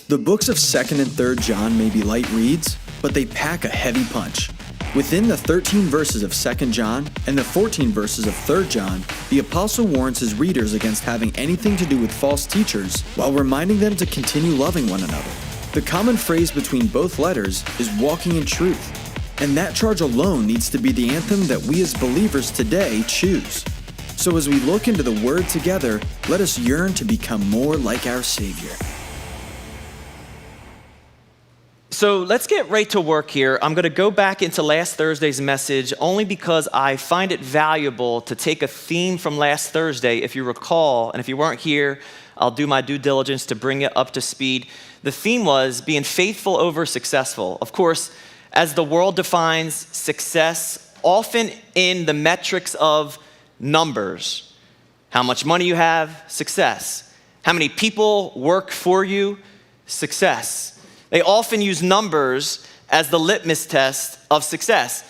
The books of 2nd and 3rd John may be light reads, but they pack a heavy punch. Within the 13 verses of 2nd John and the 14 verses of 3rd John, the apostle warns his readers against having anything to do with false teachers while reminding them to continue loving one another. The common phrase between both letters is walking in truth, and that charge alone needs to be the anthem that we as believers today choose. So as we look into the Word together, let us yearn to become more like our Savior. So let's get right to work here. I'm going to go back into last Thursday's message only because I find it valuable to take a theme from last Thursday. If you recall, and if you weren't here, I'll do my due diligence to bring it up to speed. The theme was being faithful over successful. Of course, as the world defines success, often in the metrics of numbers. How much money you have, success. How many people work for you, success. They often use numbers as the litmus test of success.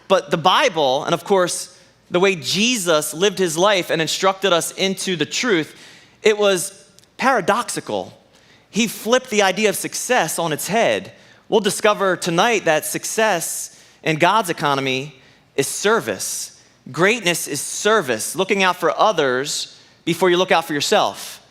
But the Bible, and of course, the way Jesus lived his life and instructed us into the truth, it was paradoxical. He flipped the idea of success on its head. We'll discover tonight that success in God's economy is service. Greatness is service, looking out for others before you look out for yourself.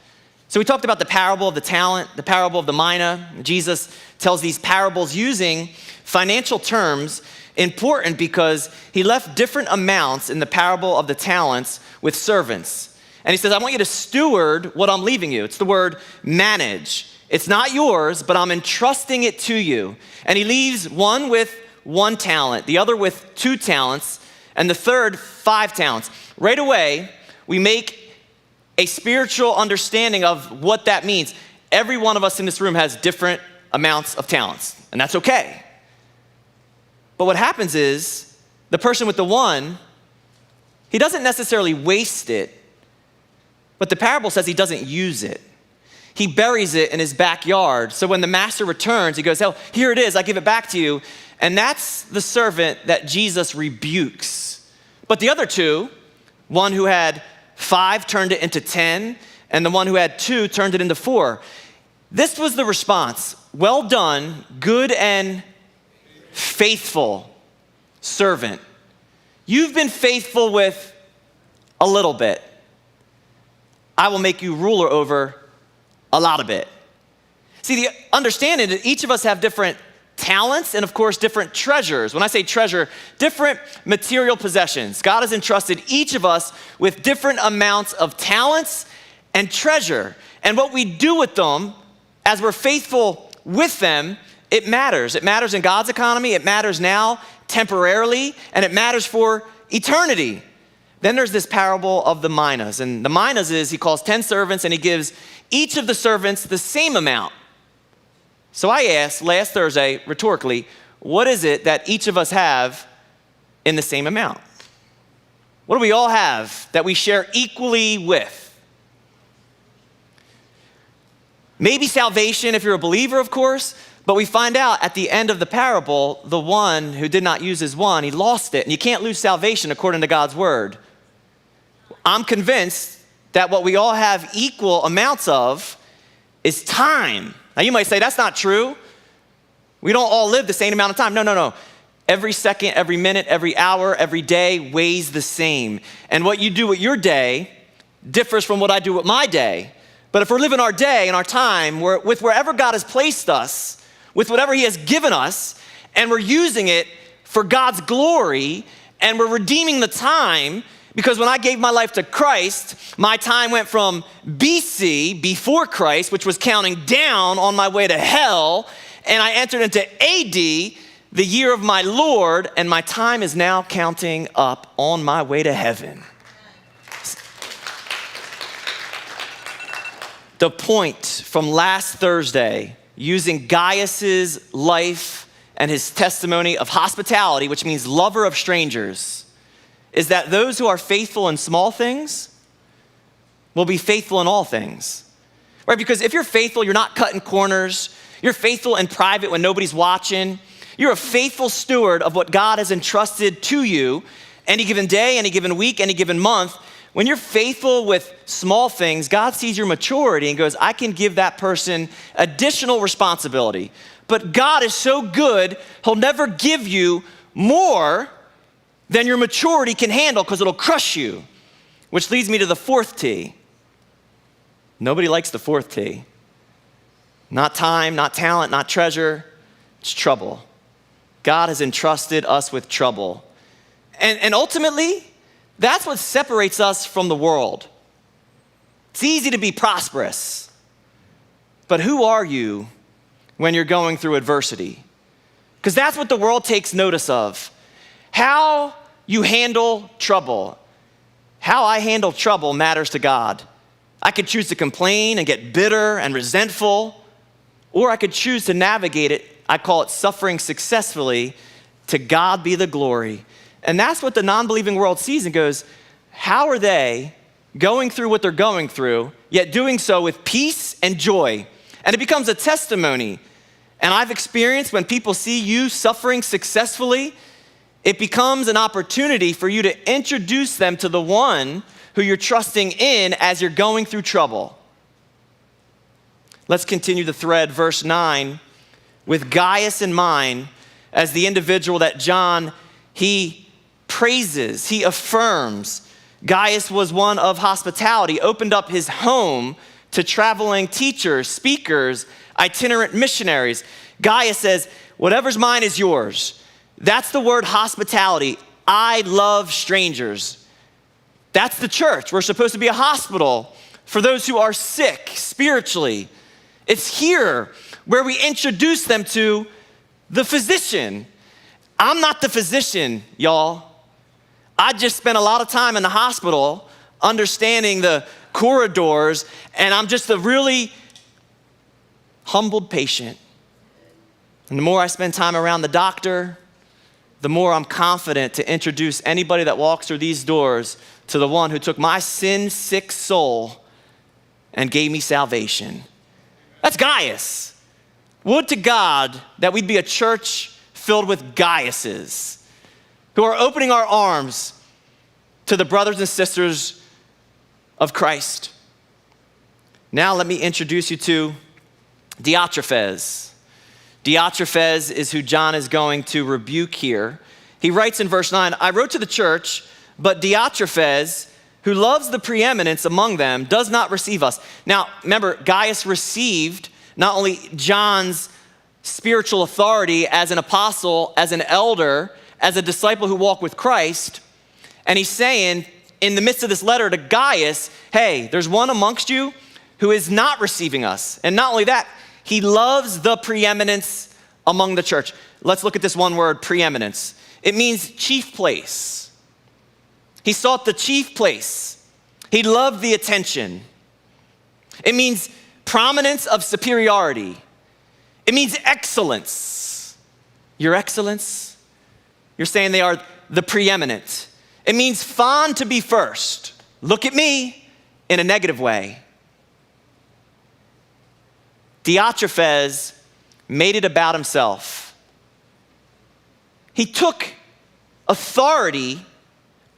So we talked about the parable of the talent, the parable of the mina. Jesus tells these parables using financial terms, important because he left different amounts in the parable of the talents with servants. And he says, I want you to steward what I'm leaving you. It's the word manage. It's not yours, but I'm entrusting it to you. And he leaves one with 1 talent, the other with 2 talents, and the third 5 talents. Right away, we make a spiritual understanding of what that means. Every one of us in this room has different amounts of talents, and that's okay. But what happens is the person with the 1, he doesn't necessarily waste it, but the parable says he doesn't use it. He buries it in his backyard. So when the master returns, he goes, oh, here it is, I give it back to you. And that's the servant that Jesus rebukes. But the other 2, one who had 5 turned it into 10, and the one who had 2 turned it into 4. This was the response. Well done, good and faithful servant. You've been faithful with a little bit. I will make you ruler over a lot of it. See, the understanding that each of us have different talents and of course different treasures. When I say treasure, different material possessions. God has entrusted each of us with different amounts of talents and treasure. And what we do with them, as we're faithful with them, it matters. It matters in God's economy, it matters now temporarily, and it matters for eternity. Then there's this parable of the minas. And the minas is, he calls 10 servants and he gives each of the servants the same amount. So I asked last Thursday, rhetorically, what is it that each of us have in the same amount? What do we all have that we share equally with? Maybe salvation if you're a believer, of course, but we find out at the end of the parable, the one who did not use his 1, he lost it. And you can't lose salvation according to God's word. I'm convinced that what we all have equal amounts of is time. Now you might say, that's not true. We don't all live the same amount of time. No. Every second, every minute, every hour, every day weighs the same. And what you do with your day differs from what I do with my day. But if we're living our day and our time with wherever God has placed us, with whatever he has given us, and we're using it for God's glory, and we're redeeming the time, because when I gave my life to Christ, my time went from BC, before Christ, which was counting down on my way to hell, and I entered into AD, the year of my Lord, and my time is now counting up on my way to heaven. The point from last Thursday, using Gaius's life and his testimony of hospitality, which means lover of strangers, is that those who are faithful in small things will be faithful in all things, right? Because if you're faithful, you're not cutting corners. You're faithful in private when nobody's watching. You're a faithful steward of what God has entrusted to you any given day, any given week, any given month. When you're faithful with small things, God sees your maturity and goes, I can give that person additional responsibility. But God is so good, he'll never give you more than your maturity can handle because it'll crush you. Which leads me to the fourth T. Nobody likes the fourth T. Not time, not talent, not treasure. It's trouble. God has entrusted us with trouble. And ultimately, that's what separates us from the world. It's easy to be prosperous, but who are you when you're going through adversity? Because that's what the world takes notice of. How you handle trouble. How I handle trouble matters to God. I could choose to complain and get bitter and resentful, or I could choose to navigate it. I call it suffering successfully. To God be the glory. And that's what the non-believing world sees and goes, how are they going through what they're going through, yet doing so with peace and joy? And it becomes a testimony. And I've experienced when people see you suffering successfully, it becomes an opportunity for you to introduce them to the one who you're trusting in as you're going through trouble. Let's continue the thread, verse 9, with Gaius in mind as the individual that John, he praises, he affirms. Gaius was one of hospitality, opened up his home to traveling teachers, speakers, itinerant missionaries. Gaius says, whatever's mine is yours. That's the word hospitality. I love strangers. That's the church. We're supposed to be a hospital for those who are sick spiritually. It's here where we introduce them to the physician. I'm not the physician, y'all. I just spent a lot of time in the hospital understanding the corridors, and I'm just a really humbled patient. And the more I spend time around the doctor, the more I'm confident to introduce anybody that walks through these doors to the one who took my sin-sick soul and gave me salvation. That's Gaius. Would to God that we'd be a church filled with Gaiuses who are opening our arms to the brothers and sisters of Christ. Now let me introduce you to Diotrephes. Diotrephes is who John is going to rebuke here. He writes in verse 9, I wrote to the church, but Diotrephes, who loves the preeminence among them, does not receive us. Now, remember, Gaius received not only John's spiritual authority as an apostle, as an elder, as a disciple who walked with Christ, and he's saying in the midst of this letter to Gaius, hey, there's one amongst you who is not receiving us. And not only that, he loves the preeminence among the church. Let's look at this one word, preeminence. It means chief place. He sought the chief place. He loved the attention. It means prominence of superiority. It means excellence. Your excellence? You're saying they are the preeminent. It means fond to be first. Look at me in a negative way. Diotrephes made it about himself. He took authority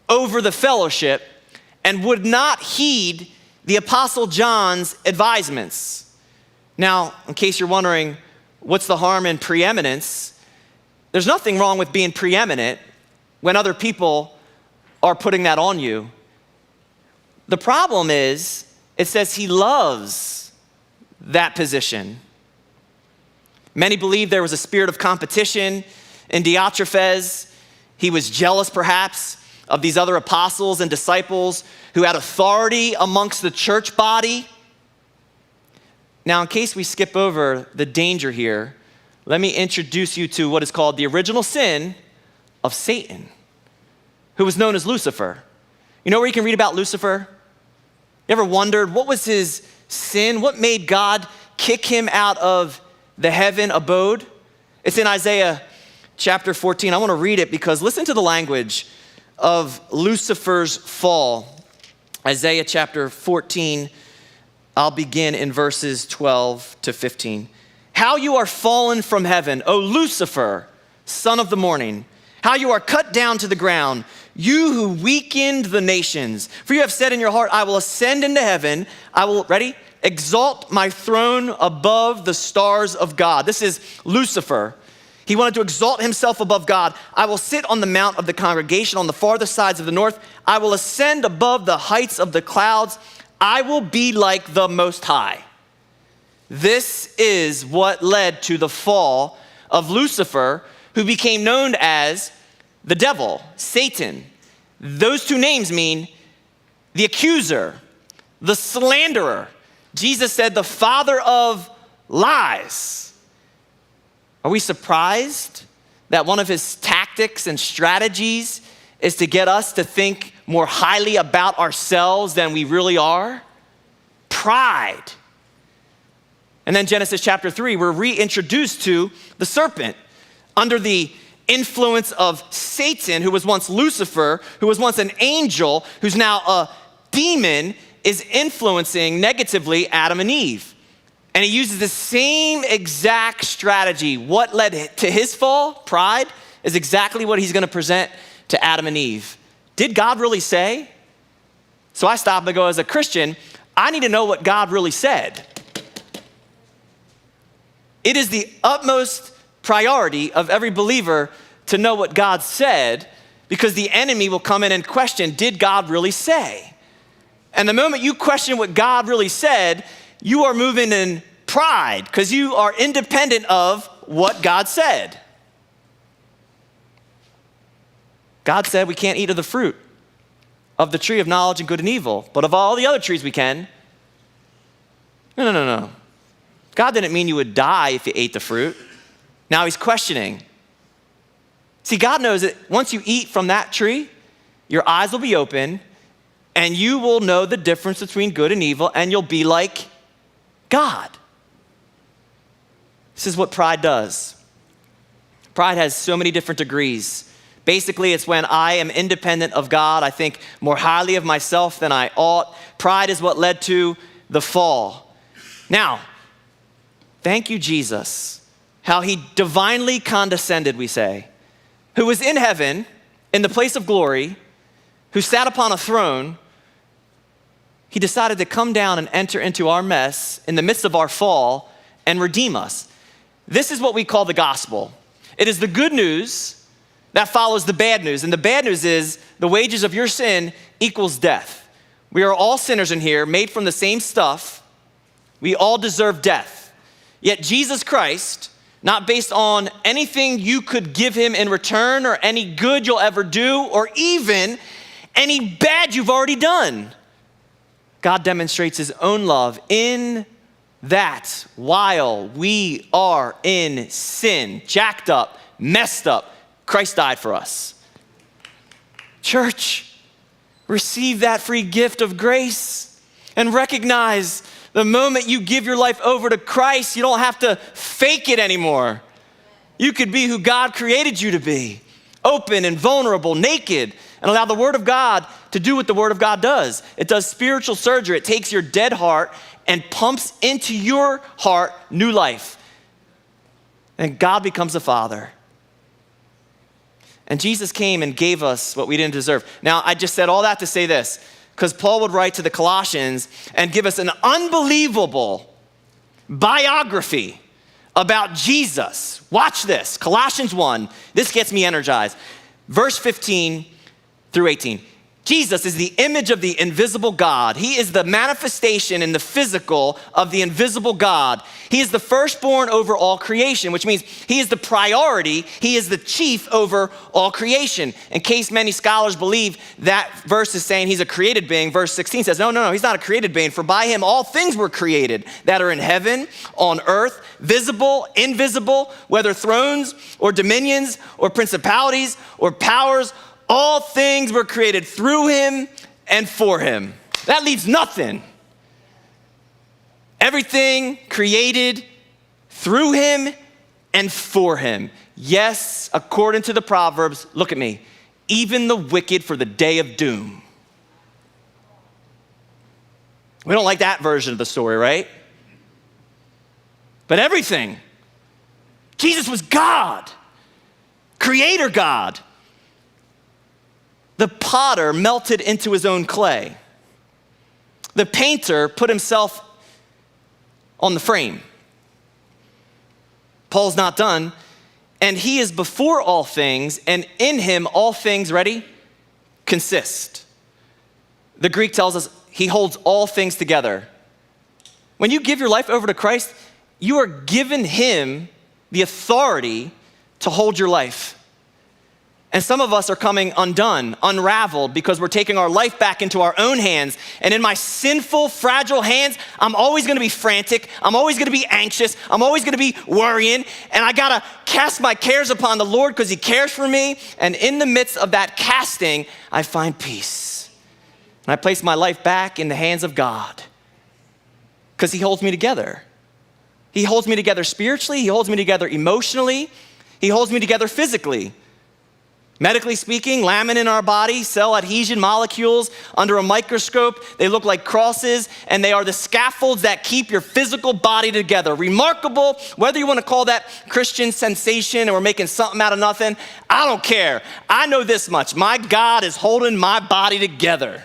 over the fellowship and would not heed the Apostle John's advisements. Now, in case you're wondering, what's the harm in preeminence? There's nothing wrong with being preeminent when other people are putting that on you. The problem is, it says he loves that position. Many believe there was a spirit of competition in Diotrephes. He was jealous, perhaps, of these other apostles and disciples who had authority amongst the church body. Now, in case we skip over the danger here, let me introduce you to what is called the original sin of Satan, who was known as Lucifer. You know where you can read about Lucifer? You ever wondered what was his sin? What made God kick him out of the heaven abode? It's in Isaiah chapter 14. I want to read it because listen to the language of Lucifer's fall. Isaiah chapter 14, I'll begin in verses 12 to 15. How you are fallen from heaven, O Lucifer, son of the morning. How you are cut down to the ground, you who weakened the nations. For you have said in your heart, I will ascend into heaven. I will, ready? Exalt my throne above the stars of God. This is Lucifer. He wanted to exalt himself above God. I will sit on the mount of the congregation on the farthest sides of the north. I will ascend above the heights of the clouds. I will be like the Most High. This is what led to the fall of Lucifer, who became known as the devil, Satan. Those two names mean the accuser, the slanderer. Jesus said the father of lies. Are we surprised that one of his tactics and strategies is to get us to think more highly about ourselves than we really are? Pride. And then Genesis chapter 3, we're reintroduced to the serpent under the influence of Satan, who was once Lucifer, who was once an angel, who's now a demon, is influencing negatively Adam and Eve. And he uses the same exact strategy. What led to his fall, pride, is exactly what he's going to present to Adam and Eve. Did God really say? So I stop and go, as a Christian, I need to know what God really said. It is the utmost priority of every believer to know what God said, because the enemy will come in and question, did God really say? And the moment you question what God really said, you are moving in pride because you are independent of what God said. God said we can't eat of the fruit of the tree of knowledge of good and evil, but of all the other trees we can. No. God didn't mean you would die if you ate the fruit. Now he's questioning. See, God knows that once you eat from that tree, your eyes will be open and you will know the difference between good and evil, and you'll be like God. This is what pride does. Pride has so many different degrees. Basically, it's when I am independent of God. I think more highly of myself than I ought. Pride is what led to the fall. Now, thank you, Jesus, how he divinely condescended, we say, who was in heaven, in the place of glory, who sat upon a throne. He decided to come down and enter into our mess in the midst of our fall and redeem us. This is what we call the gospel. It is the good news that follows the bad news. And the bad news is the wages of your sin equals death. We are all sinners in here, made from the same stuff. We all deserve death. Yet Jesus Christ, not based on anything you could give him in return or any good you'll ever do or even any bad you've already done, God demonstrates his own love in that while we are in sin, jacked up, messed up, Christ died for us. Church, receive that free gift of grace and recognize the moment you give your life over to Christ, you don't have to fake it anymore. You could be who God created you to be, open and vulnerable, naked, and allow the Word of God to do what the Word of God does. It does spiritual surgery. It takes your dead heart and pumps into your heart new life. And God becomes a father. And Jesus came and gave us what we didn't deserve. Now, I just said all that to say this, because Paul would write to the Colossians and give us an unbelievable biography about Jesus. Watch this, Colossians 1. This gets me energized. Verse 15 through 18. Jesus is the image of the invisible God. He is the manifestation in the physical of the invisible God. He is the firstborn over all creation, which means he is the priority. He is the chief over all creation. In case many scholars believe that verse is saying he's a created being, verse 16 says, no, he's not a created being. For by him all things were created that are in heaven, on earth, visible, invisible, whether thrones or dominions or principalities or powers. All things were created through him and for him. That leaves nothing. Everything created through him and for him. Yes, according to the Proverbs, look at me, even the wicked for the day of doom. We don't like that version of the story, right? But everything. Jesus was God, creator God. The potter melted into his own clay. The painter put himself on the frame. Paul's not done, and he is before all things, and in him all things, ready, consist. The Greek tells us he holds all things together. When you give your life over to Christ, you are given him the authority to hold your life. And some of us are coming undone, unraveled, because we're taking our life back into our own hands. And in my sinful, fragile hands, I'm always gonna be frantic. I'm always gonna be anxious. I'm always gonna be worrying. And I gotta cast my cares upon the Lord because he cares for me. And in the midst of that casting, I find peace. And I place my life back in the hands of God because he holds me together. He holds me together spiritually. He holds me together emotionally. He holds me together physically. Medically speaking, laminin in our body, cell adhesion molecules under a microscope, they look like crosses, and they are the scaffolds that keep your physical body together. Remarkable, whether you want to call that Christian sensation and we're making something out of nothing, I don't care. I know this much. My God is holding my body together.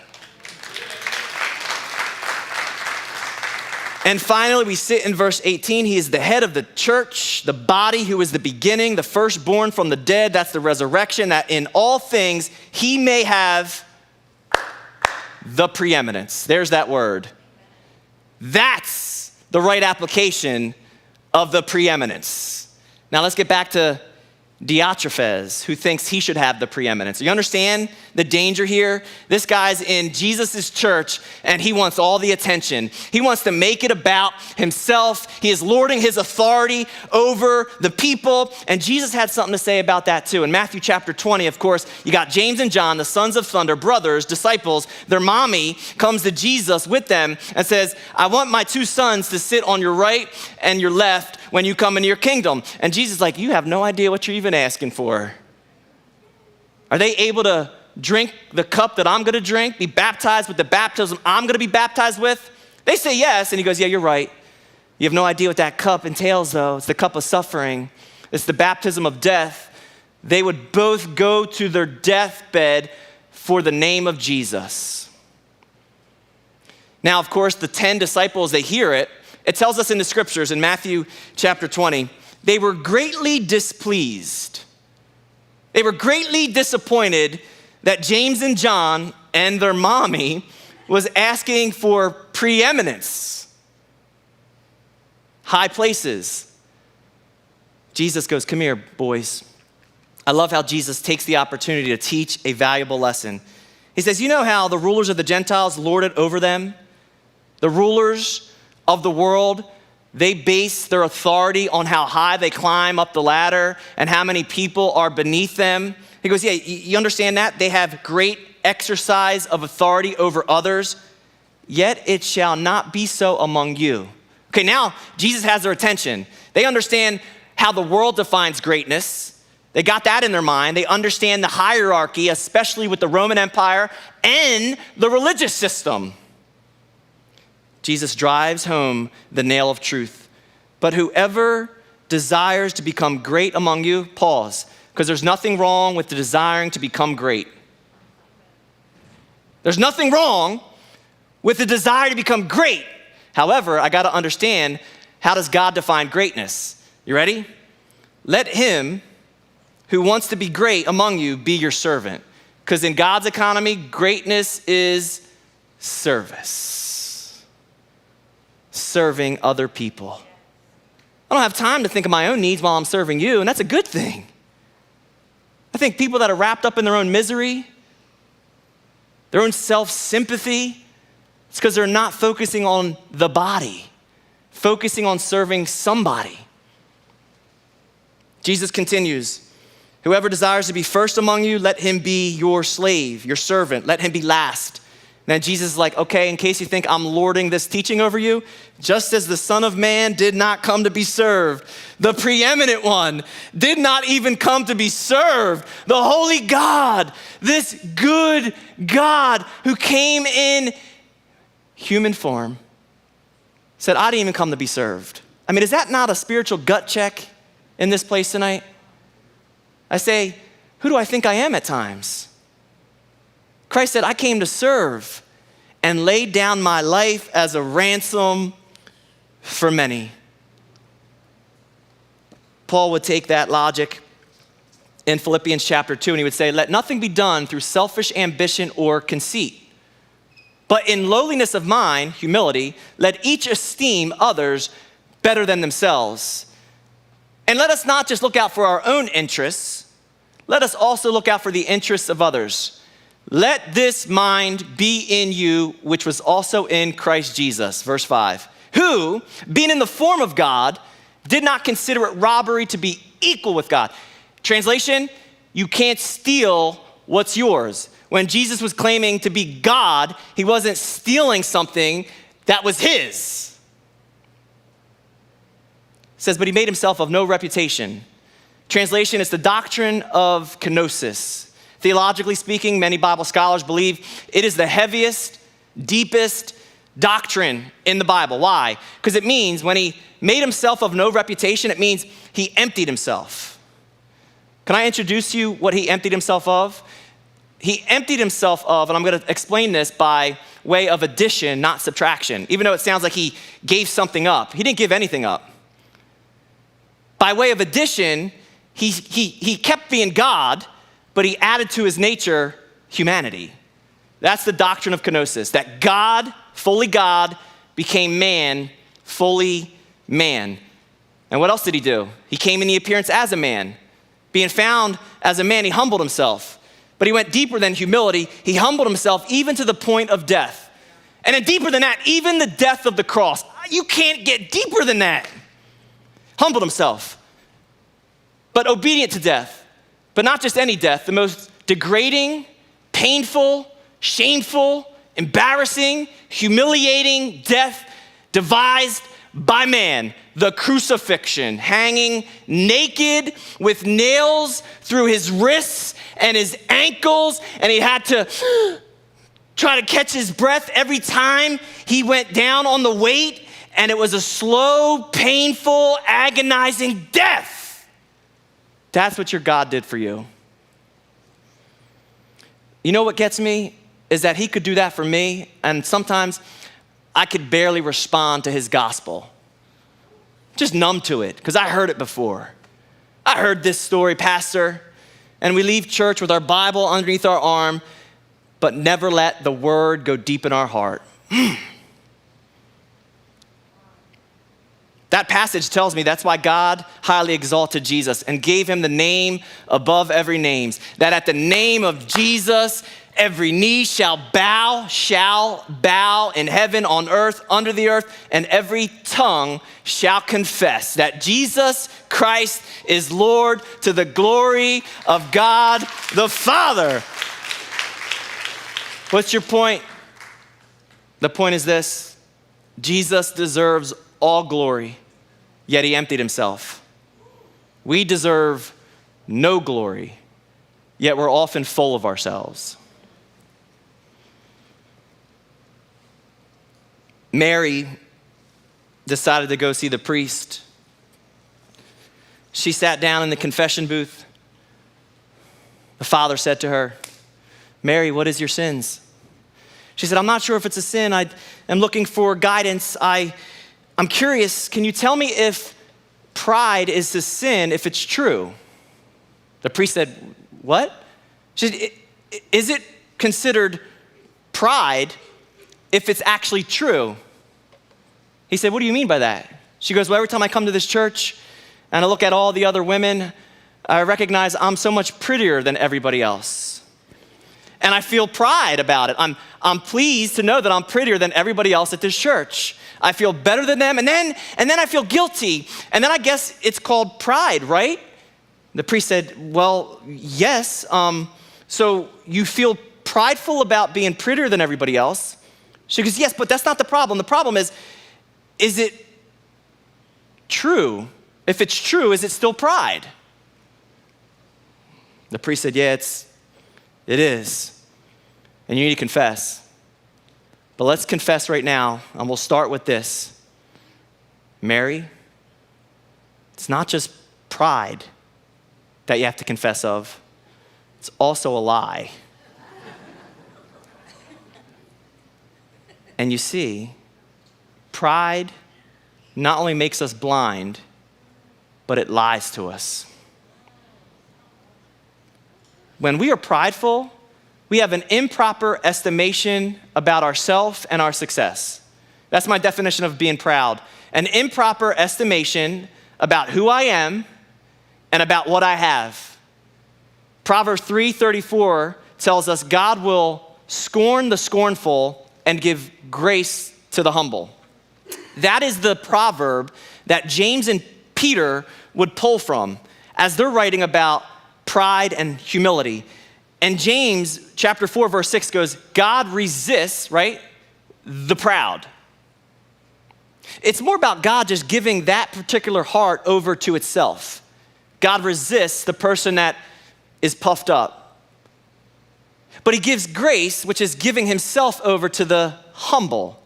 And finally, we sit in verse 18. He is the head of the church, the body, who is the beginning, the firstborn from the dead. That's the resurrection, that in all things he may have the preeminence. There's that word. That's the right application of the preeminence. Now let's get back to Diotrephes, who thinks he should have the preeminence. You understand the danger here? This guy's in Jesus' church and he wants all the attention. He wants to make it about himself. He is lording his authority over the people. And Jesus had something to say about that too. In Matthew chapter 20, of course, you got James and John, the sons of thunder, brothers, disciples. Their mommy comes to Jesus with them and says, I want my two sons to sit on your right and your left when you come into your kingdom. And Jesus is like, you have no idea what you're even asking for. Are they able to drink the cup that I'm gonna drink, be baptized with the baptism I'm gonna be baptized with? They say yes, and he goes, yeah, you're right. You have no idea what that cup entails though. It's the cup of suffering. It's the baptism of death. They would both go to their deathbed for the name of Jesus. Now, of course, the 10 disciples, they hear it. It tells us in the scriptures in Matthew chapter 20, they were greatly displeased. They were greatly disappointed that James and John and their mommy was asking for preeminence, high places. Jesus goes, come here, boys. I love how Jesus takes the opportunity to teach a valuable lesson. He says, you know how the rulers of the Gentiles lord it over them? The rulers of the world, they base their authority on how high they climb up the ladder and how many people are beneath them. He goes, yeah, you understand that? They have great exercise of authority over others, yet it shall not be so among you. Okay, now Jesus has their attention. They understand how the world defines greatness. They got that in their mind. They understand the hierarchy, especially with the Roman Empire and the religious system. Jesus drives home the nail of truth. But whoever desires to become great among you, pause, because there's nothing wrong with the desiring to become great. There's nothing wrong with the desire to become great. However, I got to understand, how does God define greatness? You ready? Let him who wants to be great among you be your servant. Because in God's economy, greatness is service. Serving other people. I don't have time to think of my own needs while I'm serving you, and that's a good thing. I think people that are wrapped up in their own misery, their own self-sympathy, it's because they're not focusing on the body, focusing on serving somebody. Jesus continues, whoever desires to be first among you, let him be your slave, your servant, let him be last. Then Jesus is like, okay, in case you think I'm lording this teaching over you, just as the Son of Man did not come to be served, the preeminent one did not even come to be served. The holy God, this good God who came in human form, said, I didn't even come to be served. I mean, is that not a spiritual gut check in this place tonight? I say, who do I think I am at times? Christ said, I came to serve and laid down my life as a ransom for many. Paul would take that logic in Philippians chapter 2, and he would say, let nothing be done through selfish ambition or conceit, but in lowliness of mind, humility, let each esteem others better than themselves. And let us not just look out for our own interests, let us also look out for the interests of others. Let this mind be in you, which was also in Christ Jesus. Verse 5, who, being in the form of God, did not consider it robbery to be equal with God. Translation, you can't steal what's yours. When Jesus was claiming to be God, he wasn't stealing something that was his. It says, but he made himself of no reputation. Translation, it's the doctrine of kenosis. Theologically speaking, many Bible scholars believe it is the heaviest, deepest doctrine in the Bible. Why? Because it means when he made himself of no reputation, it means he emptied himself. Can I introduce you what he emptied himself of? He emptied himself of, and I'm going to explain this by way of addition, not subtraction. Even though it sounds like he gave something up, he didn't give anything up. By way of addition, he kept being God, but he added to his nature humanity. That's the doctrine of kenosis, that God, fully God, became man, fully man. And what else did he do? He came in the appearance as a man. Being found as a man, he humbled himself. But he went deeper than humility. He humbled himself even to the point of death. And then deeper than that, even the death of the cross. You can't get deeper than that. Humbled himself. But obedient to death. But not just any death, the most degrading, painful, shameful, embarrassing, humiliating death devised by man, the crucifixion, hanging naked with nails through his wrists and his ankles, and he had to try to catch his breath every time he went down on the weight, and it was a slow, painful, agonizing death. That's what your God did for you. You know what gets me? Is that he could do that for me, and sometimes I could barely respond to his gospel. Just numb to it, because I heard it before. I heard this story, Pastor, and we leave church with our Bible underneath our arm, but never let the word go deep in our heart. That passage tells me that's why God highly exalted Jesus and gave him the name above every name. That at the name of Jesus, every knee shall bow in heaven, on earth, under the earth, and every tongue shall confess that Jesus Christ is Lord, to the glory of God the Father. What's your point? The point is this: Jesus deserves all glory, yet he emptied himself. We deserve no glory, yet we're often full of ourselves. Mary decided to go see the priest. She sat down in the confession booth. The father said to her, Mary, what is your sins? She said, I'm not sure if it's a sin. I am looking for guidance. I'm curious, can you tell me if pride is a sin, if it's true? The priest said, what? She said, is it considered pride if it's actually true? He said, what do you mean by that? She goes, well, every time I come to this church and I look at all the other women, I recognize I'm so much prettier than everybody else. And I feel pride about it. I'm pleased to know that I'm prettier than everybody else at this church. I feel better than them, and then I feel guilty. And then I guess it's called pride, right? The priest said, well, yes. So you feel prideful about being prettier than everybody else? She goes, yes, but that's not the problem. The problem is it true? If it's true, is it still pride? The priest said, yeah, it is. And you need to confess. But let's confess right now, and we'll start with this. Mary, it's not just pride that you have to confess of. It's also a lie. And you see, pride not only makes us blind, but it lies to us. When we are prideful, we have an improper estimation about ourselves and our success. That's my definition of being proud. An improper estimation about who I am and about what I have. Proverbs 3:34 tells us God will scorn the scornful and give grace to the humble. That is the proverb that James and Peter would pull from as they're writing about pride and humility. And James chapter 4 verse 6 goes, God resists, right, the proud. It's more about God just giving that particular heart over to itself. God resists the person that is puffed up. But he gives grace, which is giving himself over to the humble.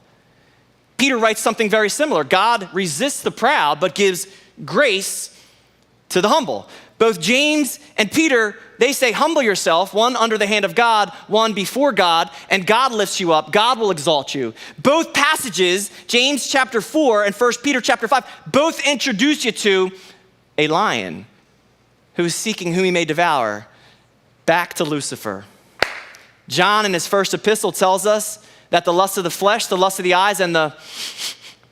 Peter writes something very similar. God resists the proud, but gives grace to the humble. Both James and Peter, they say, humble yourself, one under the hand of God, one before God, and God lifts you up. God will exalt you. Both passages, James chapter 4 and 1 Peter chapter 5, both introduce you to a lion who is seeking whom he may devour. Back to Lucifer. John in his first epistle tells us that the lust of the flesh, the lust of the eyes, and the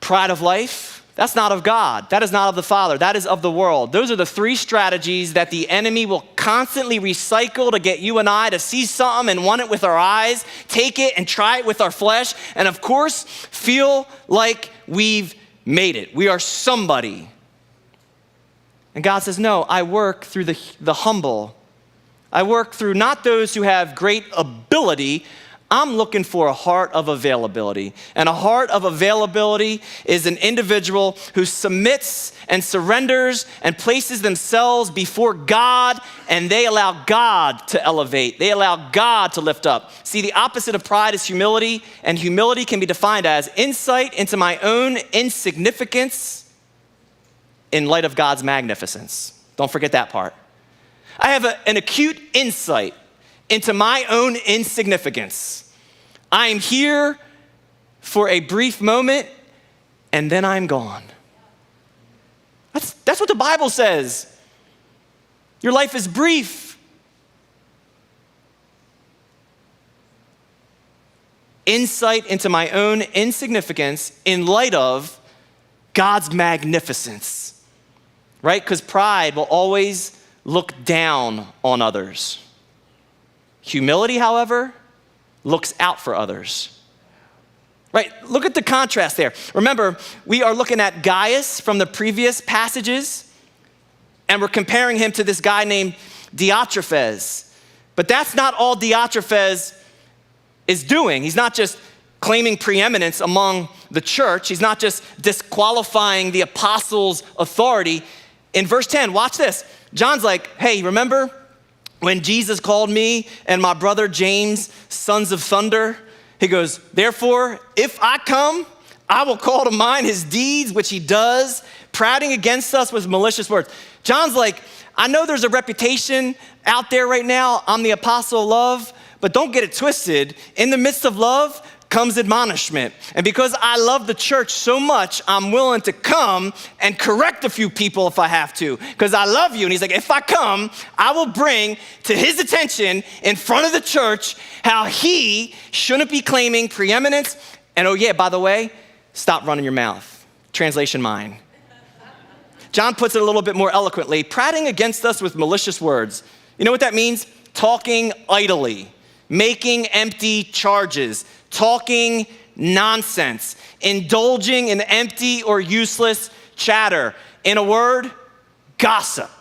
pride of life, that's not of God. That is not of the Father. That is of the world. Those are the three strategies that the enemy will constantly recycle to get you and I to see something and want it with our eyes, take it and try it with our flesh, and of course, feel like we've made it. We are somebody. And God says, no, I work through the humble. I work through not those who have great ability. I'm looking for a heart of availability. And a heart of availability is an individual who submits and surrenders and places themselves before God, and they allow God to elevate. They allow God to lift up. See, the opposite of pride is humility, and humility can be defined as insight into my own insignificance in light of God's magnificence. Don't forget that part. I have an acute insight into my own insignificance. I am here for a brief moment, and then I'm gone. That's what the Bible says. Your life is brief. Insight into my own insignificance in light of God's magnificence, right? Because pride will always look down on others. Humility, however, looks out for others. Right? Look at the contrast there. Remember, we are looking at Gaius from the previous passages, and we're comparing him to this guy named Diotrephes. But that's not all Diotrephes is doing. He's not just claiming preeminence among the church. He's not just disqualifying the apostles' authority. In verse 10, watch this. John's like, hey, remember when Jesus called me and my brother James sons of thunder? He goes, therefore, if I come, I will call to mind his deeds, which he does, prating against us with malicious words. John's like, I know there's a reputation out there right now. I'm the apostle of love, but don't get it twisted. In the midst of love comes admonishment. And because I love the church so much, I'm willing to come and correct a few people if I have to, because I love you. And he's like, if I come, I will bring to his attention in front of the church how he shouldn't be claiming preeminence. And oh yeah, by the way, stop running your mouth. Translation mine. John puts it a little bit more eloquently, prating against us with malicious words. You know what that means? Talking idly, making empty charges, talking nonsense, indulging in empty or useless chatter. In a word, gossip.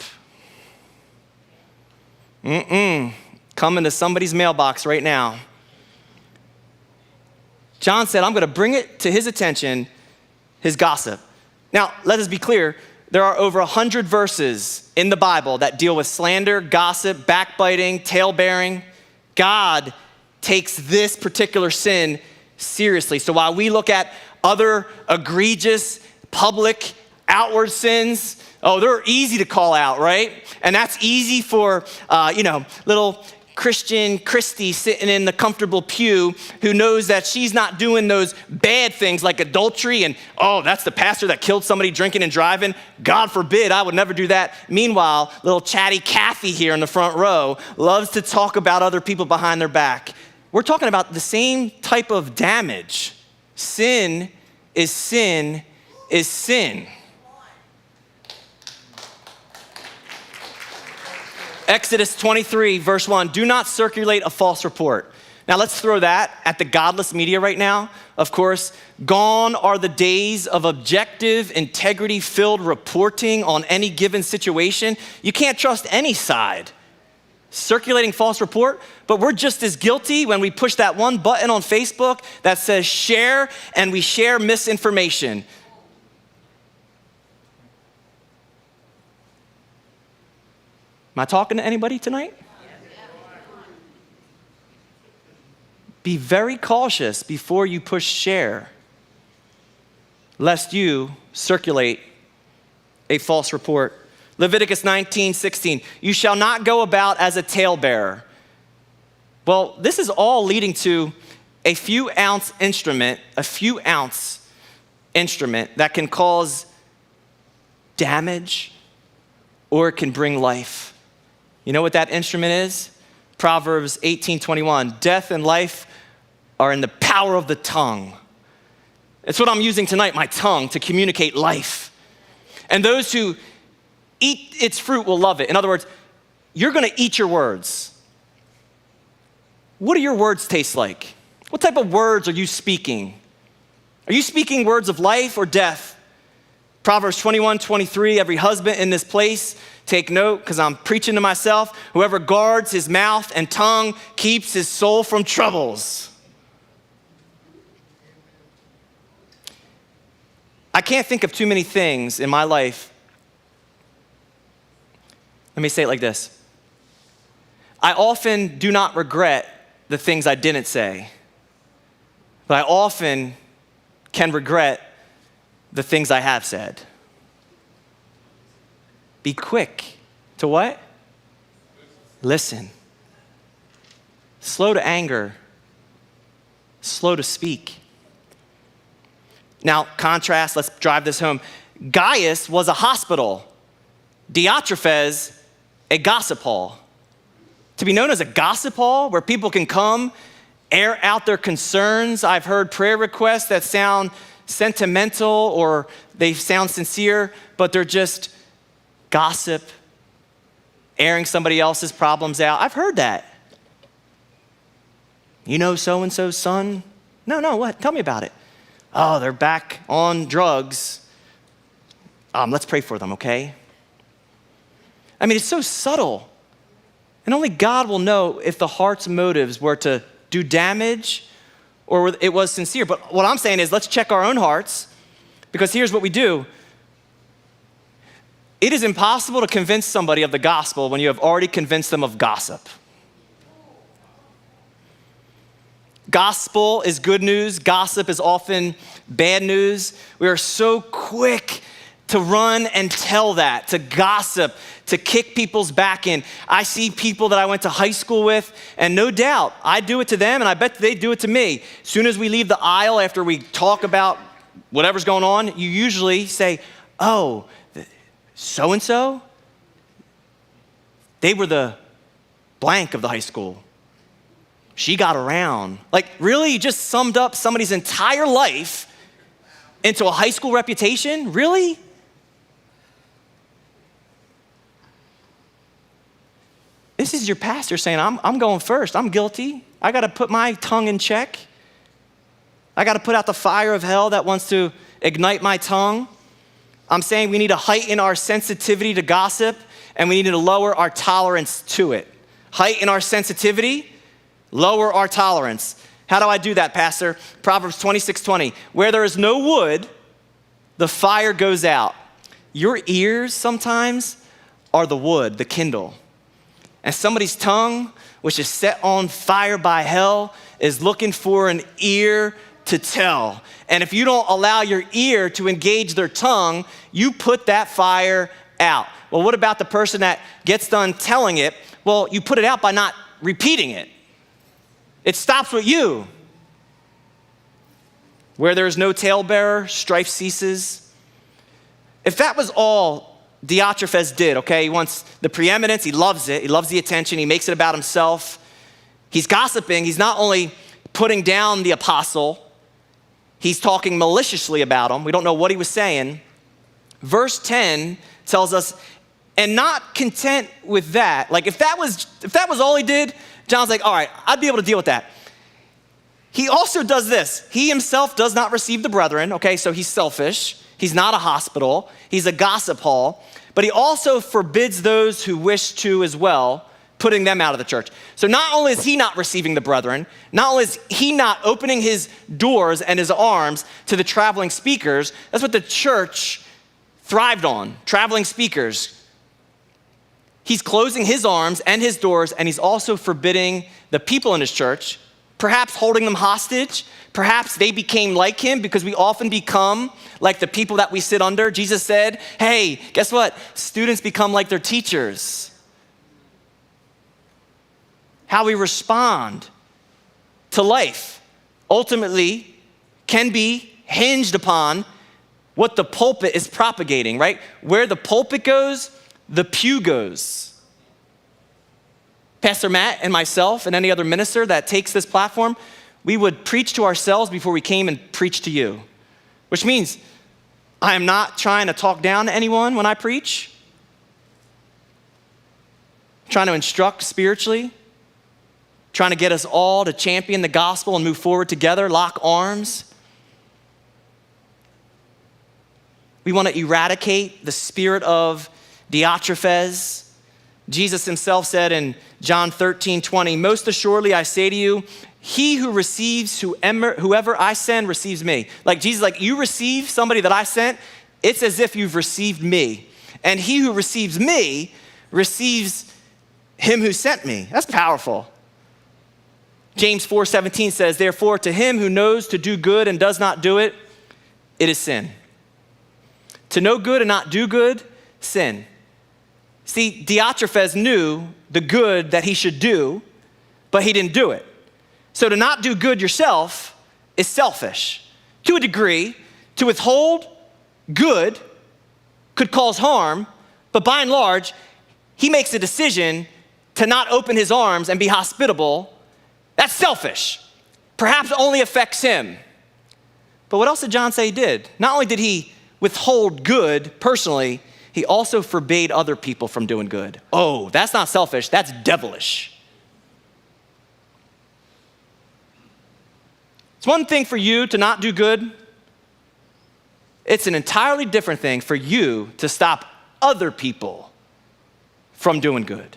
Coming to somebody's mailbox right now. John said, I'm going to bring it to his attention, his gossip. Now, let us be clear. There are over 100 verses in the Bible that deal with slander, gossip, backbiting, tale-bearing. God takes this particular sin seriously. So while we look at other egregious, public, outward sins, they're easy to call out, right? And that's easy for, little Christian Christy sitting in the comfortable pew who knows that she's not doing those bad things like adultery and, oh, that's the pastor that killed somebody drinking and driving. God forbid, I would never do that. Meanwhile, little chatty Kathy here in the front row loves to talk about other people behind their back. We're talking about the same type of damage. Sin is sin is sin. Exodus 23, verse 1, do not circulate a false report. Now let's throw that at the godless media right now. Of course, gone are the days of objective, integrity-filled reporting on any given situation. You can't trust any side. Circulating false report, but we're just as guilty when we push that one button on Facebook that says share and we share misinformation. Am I talking to anybody tonight? Be very cautious before you push share, lest you circulate a false report. Leviticus 19:16, you shall not go about as a talebearer. Well, this is all leading to a few ounce instrument that can cause damage or it can bring life. You know what that instrument is? Proverbs 18:21, death and life are in the power of the tongue. It's what I'm using tonight, my tongue, to communicate life. And those who eat its fruit will love it. In other words, you're gonna eat your words. What do your words taste like? What type of words are you speaking? Are you speaking words of life or death? Proverbs 21:23, every husband in this place, take note, because I'm preaching to myself. Whoever guards his mouth and tongue keeps his soul from troubles. I can't think of too many things in my life. Let me say it like this. I often do not regret the things I didn't say, but I often can regret the things I have said. Be quick to what? Listen. Slow to anger. Slow to speak. Now, contrast, let's drive this home. Gaius was a hospital. Diotrephes, a gossip hall. To be known as a gossip hall where people can come, air out their concerns. I've heard prayer requests that sound sentimental or they sound sincere, but they're just gossip, airing somebody else's problems out. I've heard that. You know so-and-so's son? No, what? Tell me about it. Oh, they're back on drugs. Let's pray for them, okay? I mean, it's so subtle. And only God will know if the heart's motives were to do damage or it was sincere. But what I'm saying is let's check our own hearts, because here's what we do. It is impossible to convince somebody of the gospel when you have already convinced them of gossip. Gospel is good news. Gossip is often bad news. We are so quick to run and tell that, to gossip, to kick people's back in. I see people that I went to high school with, and no doubt, I do it to them, and I bet they do it to me. As soon as we leave the aisle after we talk about whatever's going on, you usually say, oh, so-and-so, they were the blank of the high school. She got around. Like, really? You just summed up somebody's entire life into a high school reputation? Really? This is your pastor saying, I'm going first. I'm guilty. I got to put my tongue in check. I got to put out the fire of hell that wants to ignite my tongue. I'm saying we need to heighten our sensitivity to gossip, and we need to lower our tolerance to it. Heighten our sensitivity, lower our tolerance. How do I do that, Pastor? Proverbs 26:20. Where there is no wood, the fire goes out. Your ears sometimes are the wood, the kindle. And somebody's tongue, which is set on fire by hell, is looking for an ear to tell. And if you don't allow your ear to engage their tongue, you put that fire out. Well, what about the person that gets done telling it? Well, you put it out by not repeating it. It stops with you. Where there is no talebearer, strife ceases. If that was all Diotrephes did, okay, he wants the preeminence, he loves it, he loves the attention, he makes it about himself. He's gossiping, he's not only putting down the apostle, he's talking maliciously about him. We don't know what he was saying. Verse 10 tells us, and not content with that, like if that was all he did, John's like, all right, I'd be able to deal with that. He also does this. He himself does not receive the brethren, okay, so he's selfish. He's not a hospital. He's a gossip hall. But he also forbids those who wish to as well, putting them out of the church. So not only is he not receiving the brethren, not only is he not opening his doors and his arms to the traveling speakers, that's what the church thrived on, traveling speakers. He's closing his arms and his doors, and he's also forbidding the people in his church, perhaps holding them hostage. Perhaps they became like him, because we often become like the people that we sit under. Jesus said, hey, guess what? Students become like their teachers. How we respond to life ultimately can be hinged upon what the pulpit is propagating, right? Where the pulpit goes, the pew goes. Pastor Matt and myself and any other minister that takes this platform, we would preach to ourselves before we came and preach to you, which means I am not trying to talk down to anyone when I preach. I'm trying to instruct spiritually, trying to get us all to champion the gospel and move forward together, lock arms. We want to eradicate the spirit of Diotrephes. Jesus himself said in John 13:20, most assuredly I say to you, he who receives whoever I send receives me. Like Jesus, like you receive somebody that I sent, it's as if you've received me. And he who receives me receives him who sent me. That's powerful. James 4:17 says, therefore to him who knows to do good and does not do it, it is sin. To know good and not do good, sin. See, Diotrephes knew the good that he should do, but he didn't do it. So to not do good yourself is selfish. To a degree, to withhold good could cause harm, but by and large, he makes a decision to not open his arms and be hospitable. That's selfish. Perhaps it only affects him. But what else did John say he did? Not only did he withhold good personally, he also forbade other people from doing good. Oh, that's not selfish, that's devilish. It's one thing for you to not do good. It's an entirely different thing for you to stop other people from doing good.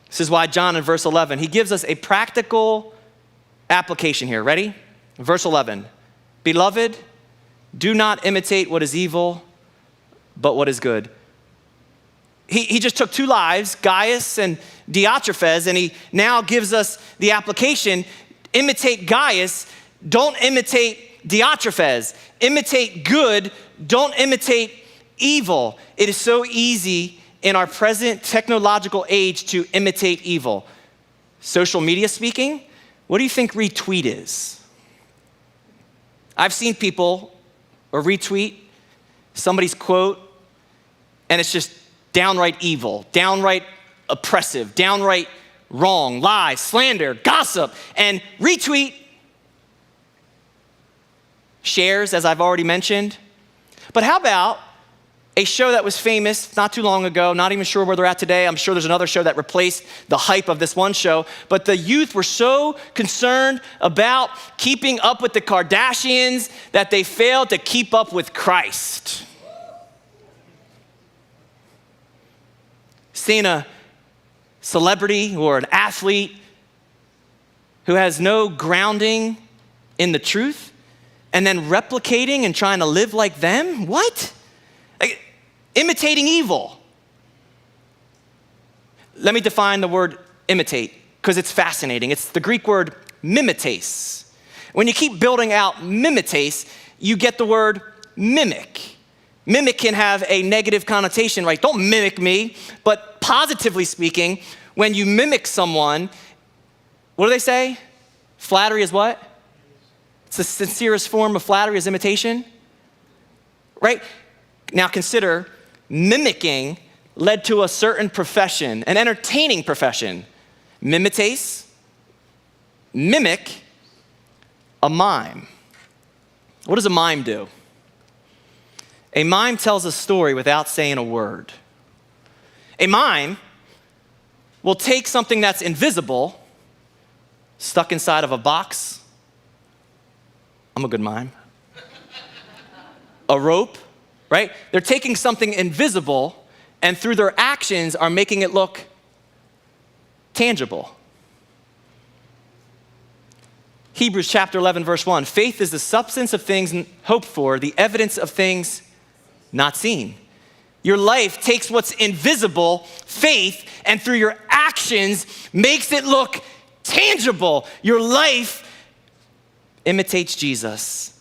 This is why John in verse 11, he gives us a practical application here. Ready? Verse 11, beloved, do not imitate what is evil, but what is good. He just took two lives, Gaius and Diotrephes, and he now gives us the application. Imitate Gaius, don't imitate Diotrephes. Imitate good, don't imitate evil. It is so easy in our present technological age to imitate evil. Social media speaking, what do you think retweet is? I've seen people or retweet somebody's quote, and it's just downright evil, downright oppressive, downright wrong, lies, slander, gossip, and retweet, shares, as I've already mentioned. But how about a show that was famous not too long ago, not even sure where they're at today. I'm sure there's another show that replaced the hype of this one show, but the youth were so concerned about keeping up with the Kardashians that they failed to keep up with Christ. Seeing a celebrity or an athlete who has no grounding in the truth and then replicating and trying to live like them? What? Imitating evil. Let me define the word imitate because it's fascinating. It's the Greek word mimetes. When you keep building out mimetes, you get the word mimic. Mimic can have a negative connotation, right? Don't mimic me. But positively speaking, when you mimic someone, what do they say? Flattery is what? It's the sincerest form of flattery is imitation, right? Now consider mimicking led to a certain profession, an entertaining profession. Mimic, a mime. What does a mime do? A mime tells a story without saying a word. A mime will take something that's invisible, stuck inside of a box. I'm a good mime. A rope, right? They're taking something invisible and through their actions are making it look tangible. Hebrews chapter 11, verse 1, faith is the substance of things hoped for, the evidence of things not seen. Your life takes what's invisible, faith, and through your actions makes it look tangible. Your life imitates Jesus.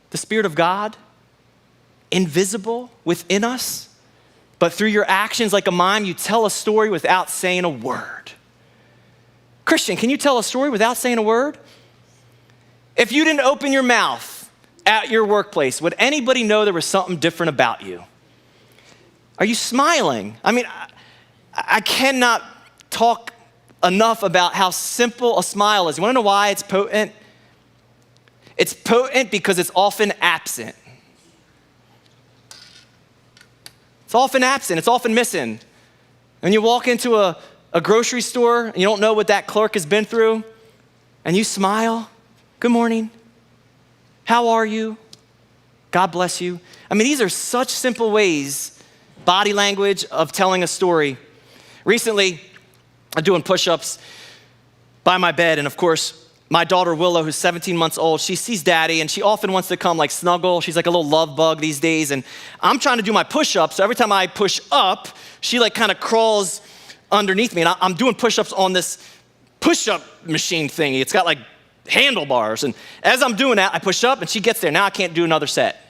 The Spirit of God, invisible within us, but through your actions like a mime, you tell a story without saying a word. Christian, can you tell a story without saying a word? If you didn't open your mouth at your workplace, would anybody know there was something different about you? Are you smiling? I mean, I cannot talk enough about how simple a smile is. You wanna know why it's potent? It's potent because it's often absent. It's often absent, it's often missing. When you walk into a grocery store and you don't know what that clerk has been through, and you smile, good morning, how are you? God bless you. I mean, these are such simple ways, body language of telling a story. Recently, I'm doing push-ups by my bed, and of course, my daughter Willow, who's 17 months old, she sees daddy, and she often wants to come like snuggle. She's like a little love bug these days, and I'm trying to do my push-ups, so every time I push up, she like kind of crawls underneath me, and I'm doing push-ups on this push-up machine thingy. It's got like handlebars, and as I'm doing that, I push up, and she gets there. Now I can't do another set.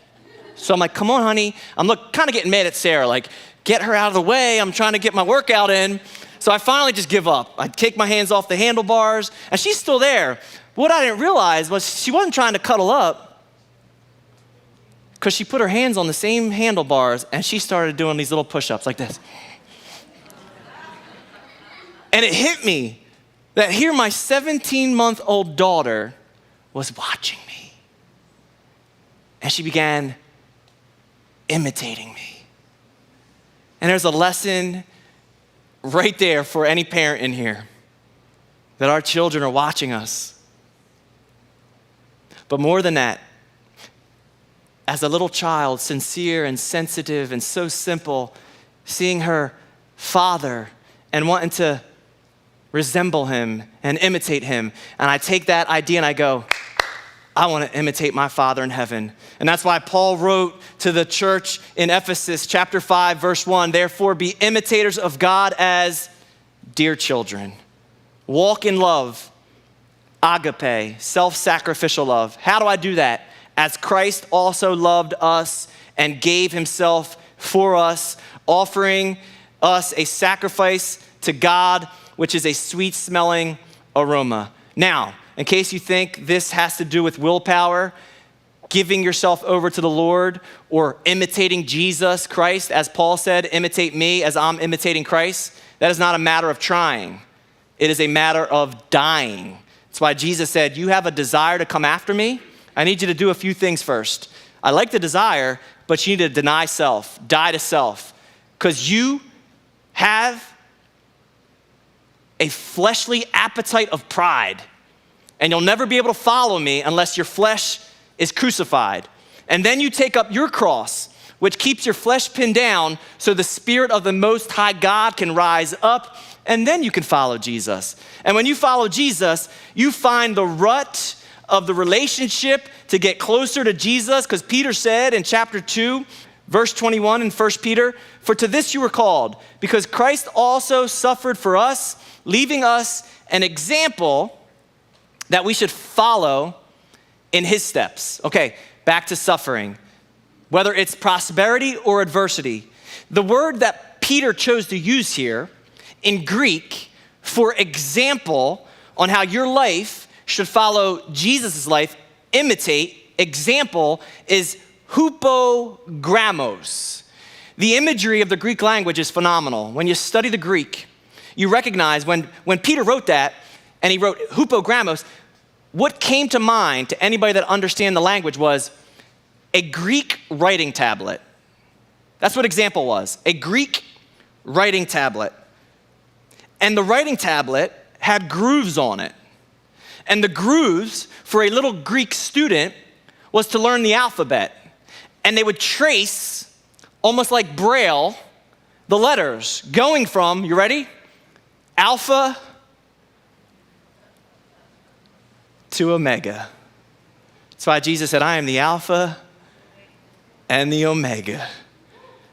So I'm like, come on, honey. I'm kind of getting mad at Sarah, like, get her out of the way. I'm trying to get my workout in. So I finally just give up. I take my hands off the handlebars, and she's still there. What I didn't realize was she wasn't trying to cuddle up because she put her hands on the same handlebars, and she started doing these little push-ups like this. And it hit me that here my 17-month-old daughter was watching me. And she began imitating me. And there's a lesson right there for any parent in here, that our children are watching us. But more than that, as a little child, sincere and sensitive and so simple, seeing her father and wanting to resemble him and imitate him. And I take that idea and I go, I want to imitate my Father in heaven. And that's why Paul wrote to the church in Ephesus, chapter 5, verse 1, therefore be imitators of God as dear children. Walk in love, agape, self-sacrificial love. How do I do that? As Christ also loved us and gave himself for us, offering us a sacrifice to God, which is a sweet-smelling aroma. Now, in case you think this has to do with willpower, giving yourself over to the Lord, or imitating Jesus Christ, as Paul said, imitate me as I'm imitating Christ, that is not a matter of trying. It is a matter of dying. That's why Jesus said, you have a desire to come after me? I need you to do a few things first. I like the desire, but you need to deny self, die to self, because you have a fleshly appetite of pride, and you'll never be able to follow me unless your flesh is crucified. And then you take up your cross, which keeps your flesh pinned down so the Spirit of the Most High God can rise up, and then you can follow Jesus. And when you follow Jesus, you find the rut of the relationship to get closer to Jesus, because Peter said in chapter 2, verse 21 in 1 Peter, for to this you were called, because Christ also suffered for us, leaving us an example that we should follow in his steps. Okay, back to suffering. Whether it's prosperity or adversity, the word that Peter chose to use here in Greek for example on how your life should follow Jesus' life, imitate, example is hupogrammos. The imagery of the Greek language is phenomenal. When you study the Greek, you recognize when Peter wrote that and he wrote hupogrammos, what came to mind to anybody that understand the language was a Greek writing tablet. That's what example was, a Greek writing tablet. And the writing tablet had grooves on it. And the grooves for a little Greek student was to learn the alphabet. And they would trace, almost like Braille, the letters going from, you ready? Alpha to Omega. That's why Jesus said, I am the Alpha and the Omega.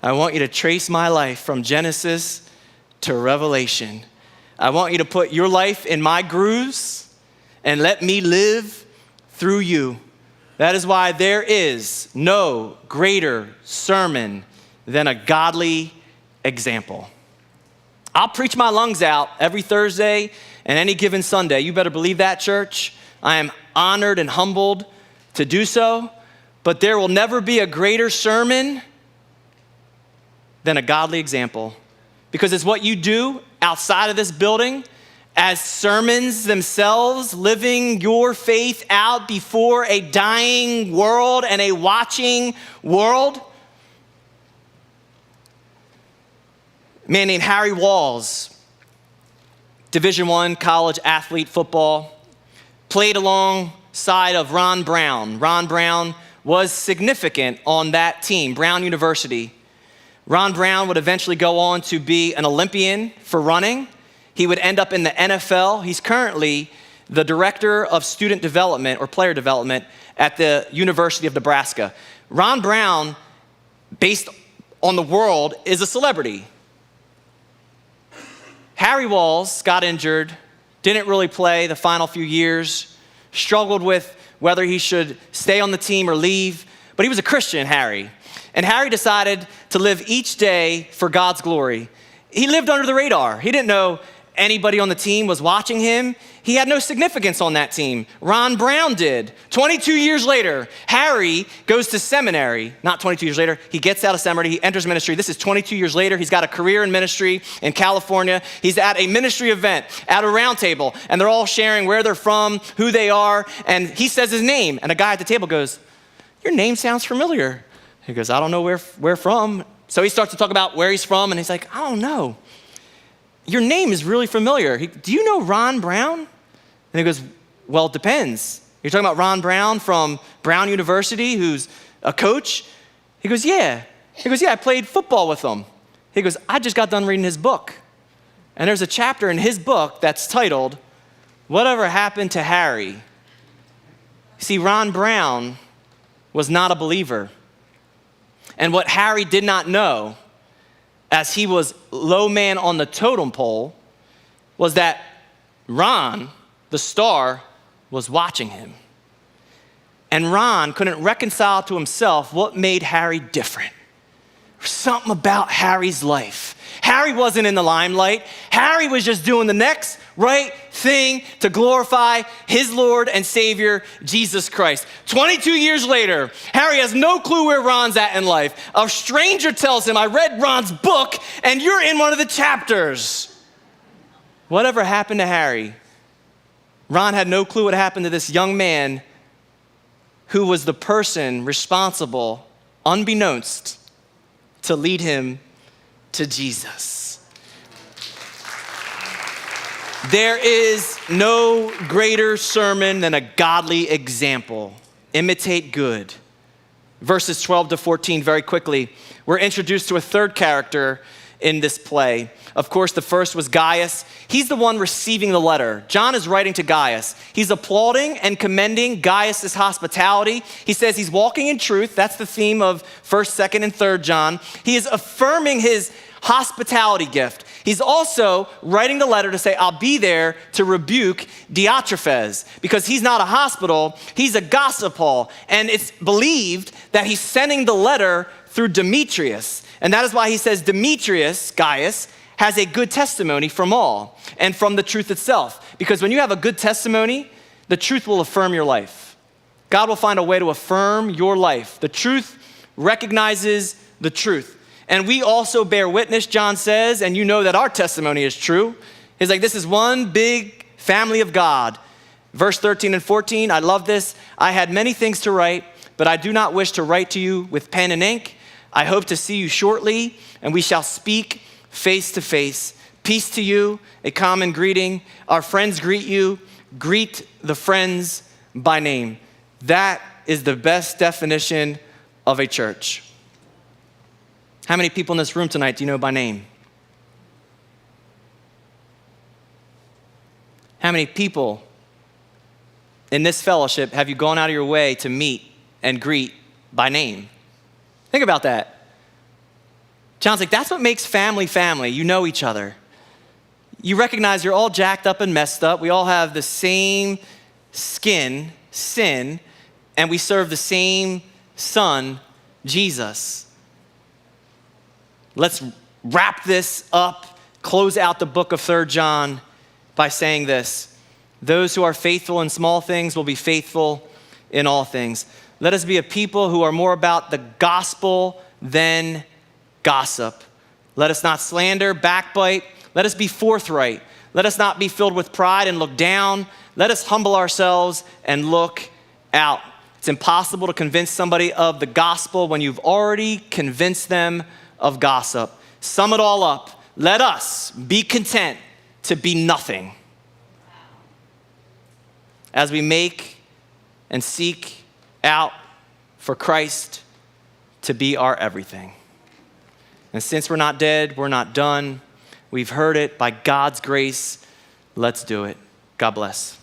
I want you to trace my life from Genesis to Revelation. I want you to put your life in my grooves and let me live through you. That is why there is no greater sermon than a godly example. I'll preach my lungs out every Thursday and any given Sunday. You better believe that, church. I am honored and humbled to do so, but there will never be a greater sermon than a godly example, because it's what you do outside of this building as sermons themselves, living your faith out before a dying world and a watching world. A man named Harry Walls, Division I college athlete football, played alongside of Ron Brown. Ron Brown was significant on that team, Brown University. Ron Brown would eventually go on to be an Olympian for running. He would end up in the NFL. He's currently the director of student development or player development at the University of Nebraska. Ron Brown, based on the world, is a celebrity. Harry Walls got injured, didn't really play the final few years, struggled with whether he should stay on the team or leave, but he was a Christian, Harry. And Harry decided to live each day for God's glory. He lived under the radar. He didn't know anybody on the team was watching him. He had no significance on that team. Ron Brown did. 22 years later, Harry goes to seminary. Not 22 years later. He gets out of seminary. He enters ministry. This is 22 years later. He's got a career in ministry in California. He's at a ministry event, at a round table, and they're all sharing where they're from, who they are, and he says his name. And a guy at the table goes, your name sounds familiar. He goes, I don't know where from. So he starts to talk about where he's from, and he's like, I don't know. Your name is really familiar. Do you know Ron Brown? And he goes, well, it depends. You're talking about Ron Brown from Brown University, who's a coach? He goes, yeah. He goes, yeah, I played football with him. He goes, I just got done reading his book. And there's a chapter in his book that's titled, Whatever Happened to Harry? See, Ron Brown was not a believer. And what Harry did not know, as he was low man on the totem pole, was that Ron, the star, was watching him. And Ron couldn't reconcile to himself what made Harry different. Something about Harry's life. Harry wasn't in the limelight. Harry was just doing the next right thing to glorify his Lord and Savior, Jesus Christ. 22 years later, Harry has no clue where Ron's at in life. A stranger tells him, I read Ron's book and you're in one of the chapters. Whatever happened to Harry? Ron had no clue what happened to this young man who was the person responsible, unbeknownst, to lead him to Jesus. There is no greater sermon than a godly example. Imitate good. Verses 12 to 14, very quickly, we're introduced to a third character in this play. Of course, the first was Gaius. He's the one receiving the letter. John is writing to Gaius. He's applauding and commending Gaius' hospitality. He says he's walking in truth. That's the theme of 1st, 2nd, and 3rd John. He is affirming his hospitality gift. He's also writing the letter to say, I'll be there to rebuke Diotrephes, because he's not a hospital, he's a gossip hall. And it's believed that he's sending the letter through Demetrius. And that is why he says Demetrius, Gaius, has a good testimony from all and from the truth itself. Because when you have a good testimony, the truth will affirm your life. God will find a way to affirm your life. The truth recognizes the truth. And we also bear witness, John says, and you know that our testimony is true. He's like, this is one big family of God. Verse 13 and 14, I love this. I had many things to write, but I do not wish to write to you with pen and ink. I hope to see you shortly, and we shall speak face to face. Peace to you, a common greeting. Our friends greet you. Greet the friends by name. That is the best definition of a church. How many people in this room tonight do you know by name? How many people in this fellowship have you gone out of your way to meet and greet by name? Think about that. John's like, that's what makes family family. You know each other. You recognize you're all jacked up and messed up. We all have the same sin, and we serve the same Son, Jesus. Let's wrap this up, close out the book of 3 John by saying this. Those who are faithful in small things will be faithful in all things. Let us be a people who are more about the gospel than gossip. Let us not slander, backbite. Let us be forthright. Let us not be filled with pride and look down. Let us humble ourselves and look out. It's impossible to convince somebody of the gospel when you've already convinced them of gossip. Sum it all up. Let us be content to be nothing as we make and seek out for Christ to be our everything. And since we're not dead, we're not done. We've heard it. By God's grace, let's do it. God bless.